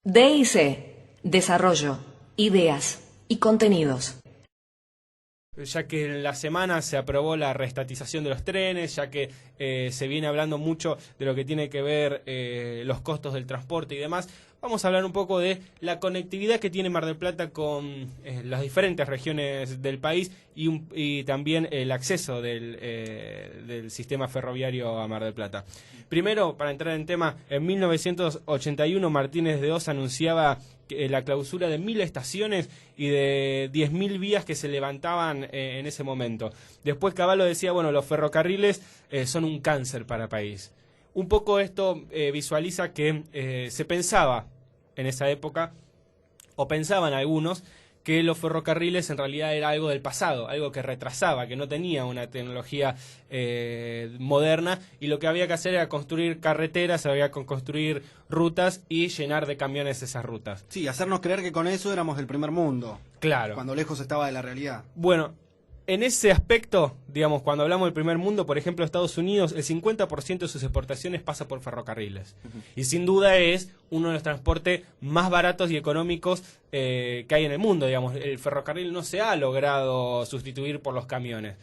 DIC, Desarrollo, Ideas y Contenidos. Ya que en la semana se aprobó la reestatización de los trenes, ya que se viene hablando mucho de lo que tiene que ver los costos del transporte y demás, vamos a hablar un poco de la conectividad que tiene Mar del Plata con las diferentes regiones del país y también el acceso del sistema ferroviario a Mar del Plata. Primero, para entrar en tema, en 1981 Martínez de Oz anunciaba la clausura de 1.000 estaciones y de 10.000 vías que se levantaban en ese momento. Después Cavallo decía, bueno, los ferrocarriles son un cáncer para el país. Un poco esto visualiza que se pensaba en esa época, o pensaban algunos, que los ferrocarriles en realidad era algo del pasado, algo que retrasaba, que no tenía una tecnología moderna, y lo que había que hacer era construir carreteras, había que construir rutas y llenar de camiones esas rutas. Sí, hacernos creer que con eso éramos del primer mundo. Claro. Cuando lejos estaba de la realidad. Bueno, en ese aspecto, digamos, cuando hablamos del primer mundo, por ejemplo, Estados Unidos, el 50% de sus exportaciones pasa por ferrocarriles. Y sin duda es uno de los transportes más baratos y económicos que hay en el mundo, digamos. El ferrocarril no se ha logrado sustituir por los camiones.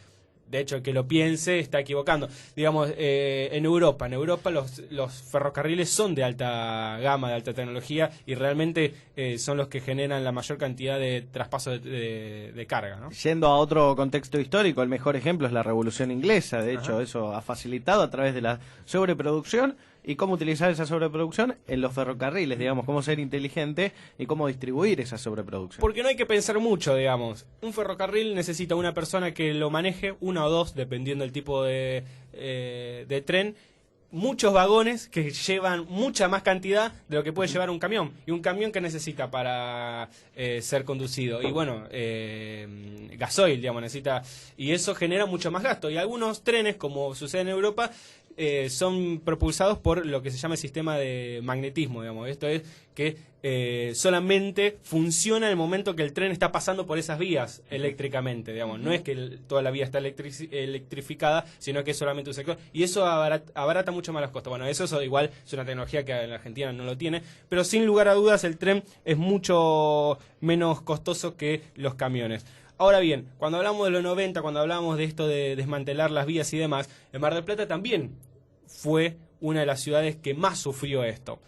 De hecho, el que lo piense está equivocando. Digamos, en Europa los ferrocarriles son de alta gama, de alta tecnología, y realmente son los que generan la mayor cantidad de traspasos de carga, ¿no? Yendo a otro contexto histórico, el mejor ejemplo es la Revolución Inglesa. De hecho, eso ha facilitado a través de la sobreproducción y cómo utilizar esa sobreproducción en los ferrocarriles, digamos, cómo ser inteligente y cómo distribuir esa sobreproducción. Porque no hay que pensar mucho, digamos. Un ferrocarril necesita una persona que lo maneje, una o dos, dependiendo del tipo de tren, muchos vagones que llevan mucha más cantidad de lo que puede llevar un camión. Y un camión que necesita para ser conducido. Y bueno, gasoil, digamos, necesita. Y eso genera mucho más gasto. Y algunos trenes, como sucede en Europa, son propulsados por lo que se llama el sistema de magnetismo, digamos. Esto es que solamente funciona en el momento que el tren está pasando por esas vías eléctricamente, digamos. No es que toda la vía está electrificada, sino que es solamente un sector. Y eso abarata mucho más los costos. Bueno, eso igual es una tecnología que en la Argentina no lo tiene, pero sin lugar a dudas el tren es mucho menos costoso que los camiones. Ahora bien, cuando hablamos de los 90, cuando hablamos de esto de desmantelar las vías y demás, en Mar del Plata también fue una de las ciudades que más sufrió esto.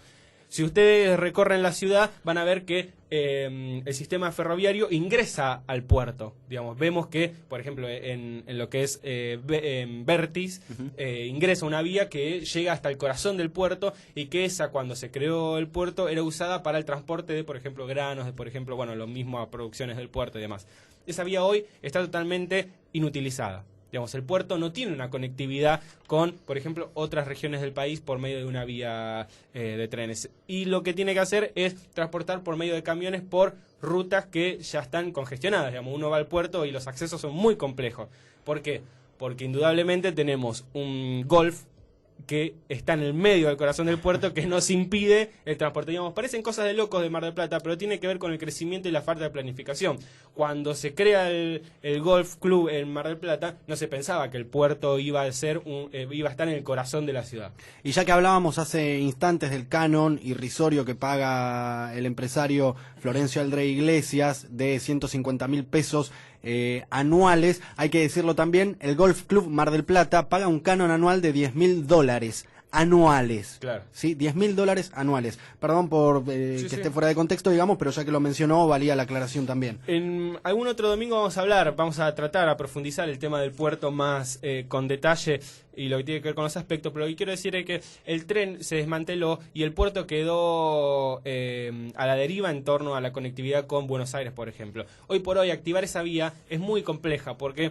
Si ustedes recorren la ciudad, van a ver que el sistema ferroviario ingresa al puerto. Digamos, vemos que, por ejemplo, en lo que es en Vértiz, ingresa una vía que llega hasta el corazón del puerto, y que esa, cuando se creó el puerto, era usada para el transporte de, por ejemplo, granos, de, por ejemplo, bueno, lo mismo a producciones del puerto y demás. Esa vía hoy está totalmente inutilizada. Digamos, el puerto no tiene una conectividad con, por ejemplo, otras regiones del país por medio de una vía de trenes. Y lo que tiene que hacer es transportar por medio de camiones por rutas que ya están congestionadas. Digamos, uno va al puerto y los accesos son muy complejos. ¿Por qué? Porque indudablemente tenemos un Golf que está en el medio del corazón del puerto, que nos impide el transporte. Digamos, parecen cosas de locos de Mar del Plata, pero tiene que ver con el crecimiento y la falta de planificación. Cuando se crea el Golf Club en Mar del Plata, no se pensaba que el puerto iba a estar en el corazón de la ciudad. Y ya que hablábamos hace instantes del canon irrisorio que paga el empresario Florencio Aldrey Iglesias de 150.000 pesos anuales, hay que decirlo también, el Golf Club Mar del Plata paga un canon anual de $10.000 anuales. Claro. ¿Sí? $10.000 anuales. Perdón por esté fuera de contexto, digamos, pero ya que lo mencionó, valía la aclaración también. En algún otro domingo vamos a tratar a profundizar el tema del puerto más con detalle y lo que tiene que ver con los aspectos, pero lo que quiero decir es que el tren se desmanteló y el puerto quedó a la deriva en torno a la conectividad con Buenos Aires, por ejemplo. Hoy por hoy activar esa vía es muy compleja porque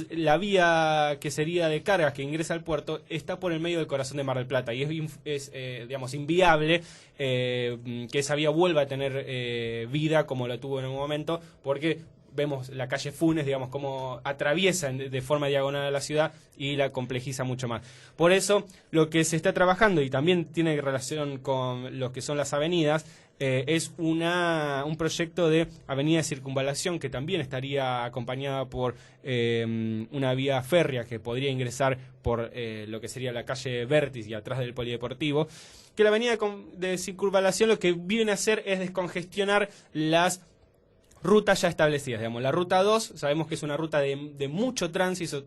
la vía que sería de cargas que ingresa al puerto está por el medio del corazón de Mar del Plata y es digamos, inviable que esa vía vuelva a tener vida como la tuvo en un momento, porque vemos la calle Funes, digamos, cómo atraviesa de forma diagonal a la ciudad y la complejiza mucho más. Por eso, lo que se está trabajando, y también tiene relación con lo que son las avenidas, es un proyecto de avenida de circunvalación que también estaría acompañada por una vía férrea que podría ingresar por lo que sería la calle Vértiz y atrás del polideportivo, que la avenida de circunvalación lo que viene a hacer es descongestionar las rutas ya establecidas, digamos. La ruta 2 sabemos que es una ruta de mucho tránsito,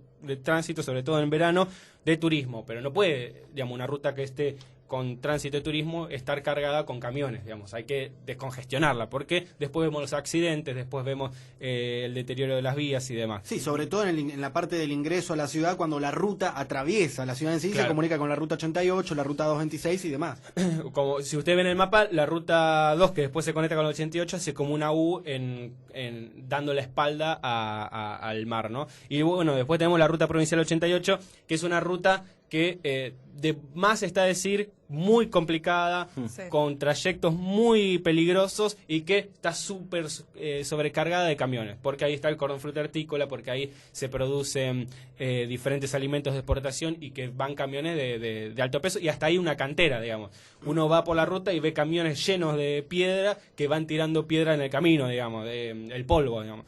sobre todo en verano, de turismo, pero no puede, digamos, una ruta que esté con tránsito de turismo estar cargada con camiones, digamos. Hay que descongestionarla, porque después vemos los accidentes, después vemos el deterioro de las vías y demás. Sí, sobre todo en la parte del ingreso a la ciudad, cuando la ruta atraviesa la ciudad en sí, claro. Se comunica con la ruta 88, la ruta 226 y demás. Como si usted ve en el mapa, la ruta 2, que después se conecta con la 88, hace como una U dando la espalda al mar, ¿no? Y bueno, después tenemos la ruta provincial 88, que es una ruta que de más está decir muy complicada, Sí. con trayectos muy peligrosos y que está súper sobrecargada de camiones, porque ahí está el cordón frutícola, porque ahí se producen diferentes alimentos de exportación y que van camiones de alto peso y hasta ahí una cantera, digamos. Uno va por la ruta y ve camiones llenos de piedra que van tirando piedra en el camino, digamos, el polvo, digamos.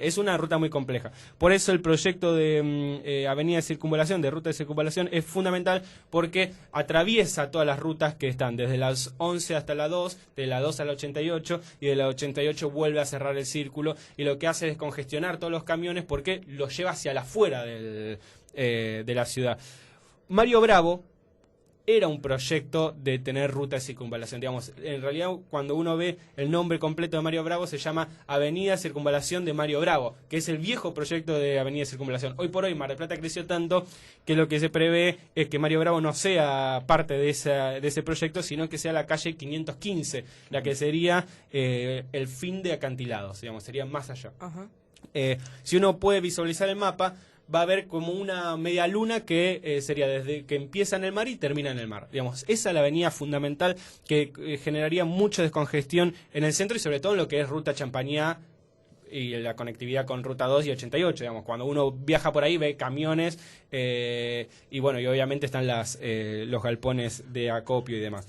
Es una ruta muy compleja. Por eso el proyecto de avenida de circunvalación, de ruta de circunvalación, es fundamental porque atraviesa todas las rutas que están desde las 11 hasta la 2, de la 2 a la 88 y de la 88 vuelve a cerrar el círculo y lo que hace es congestionar todos los camiones porque los lleva hacia la afuera de la ciudad. Mario Bravo era un proyecto de tener ruta de circunvalación, digamos. En realidad, cuando uno ve el nombre completo de Mario Bravo, se llama Avenida Circunvalación de Mario Bravo, que es el viejo proyecto de Avenida Circunvalación. Hoy por hoy Mar del Plata creció tanto que lo que se prevé es que Mario Bravo no sea parte de ese proyecto, sino que sea la calle 515, la que sería el fin de acantilados, digamos, sería más allá. Ajá. Si uno puede visualizar el mapa, va a haber como una media luna que sería desde que empieza en el mar y termina en el mar. Digamos, esa es la avenida fundamental que generaría mucha descongestión en el centro y sobre todo en lo que es Ruta Champañá y la conectividad con Ruta 2 y 88. Digamos, cuando uno viaja por ahí ve camiones y bueno, y obviamente están los galpones de acopio y demás.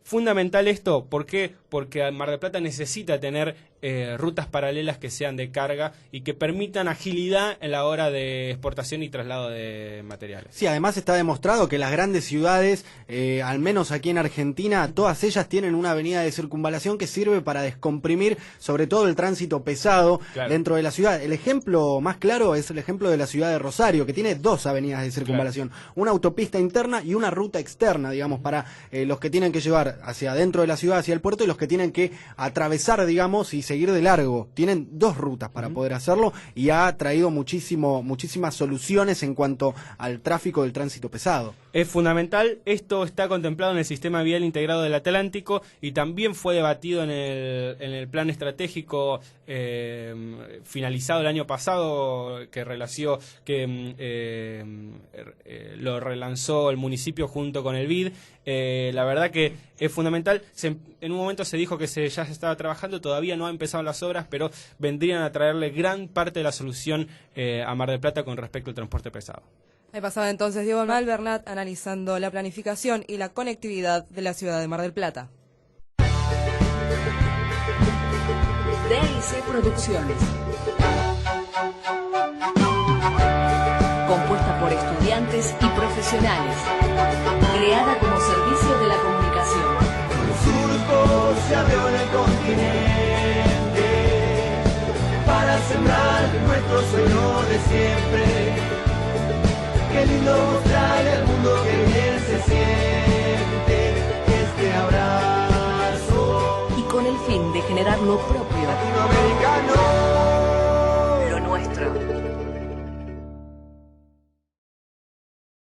Fundamental esto, ¿por qué? Porque Mar del Plata necesita tener rutas paralelas que sean de carga y que permitan agilidad en la hora de exportación y traslado de materiales. Sí, además está demostrado que las grandes ciudades, al menos aquí en Argentina, todas ellas tienen una avenida de circunvalación que sirve para descomprimir sobre todo el tránsito pesado dentro de la ciudad. El ejemplo más claro es el ejemplo de la ciudad de Rosario, que tiene dos avenidas de circunvalación, una autopista interna y una ruta externa, digamos, para los que tienen que llevar hacia adentro de la ciudad, hacia el puerto, y los que tienen que atravesar, digamos, y seguir de largo. Tienen dos rutas para poder hacerlo y ha traído muchísimas soluciones en cuanto al tráfico del tránsito pesado. Es fundamental, esto está contemplado en el Sistema Vial Integrado del Atlántico y también fue debatido en el plan estratégico finalizado el año pasado, lo relanzó el municipio junto con el BID. La verdad que es fundamental. En un momento se dijo que ya se estaba trabajando, todavía no han empezado las obras, pero vendrían a traerle gran parte de la solución a Mar del Plata con respecto al transporte pesado. Ahí pasaba entonces Diego Malvernat analizando la planificación y la conectividad de la ciudad de Mar del Plata. DIC Producciones. Compuesta por estudiantes y profesionales. Creada como servicio de la comunicación. El surco se abrió en el continente para sembrar nuestro sueño de siempre. Qué lindo mostrarle al mundo que bien se siente este abrazo. Y con el fin de generar lo propio. Latinoamericano.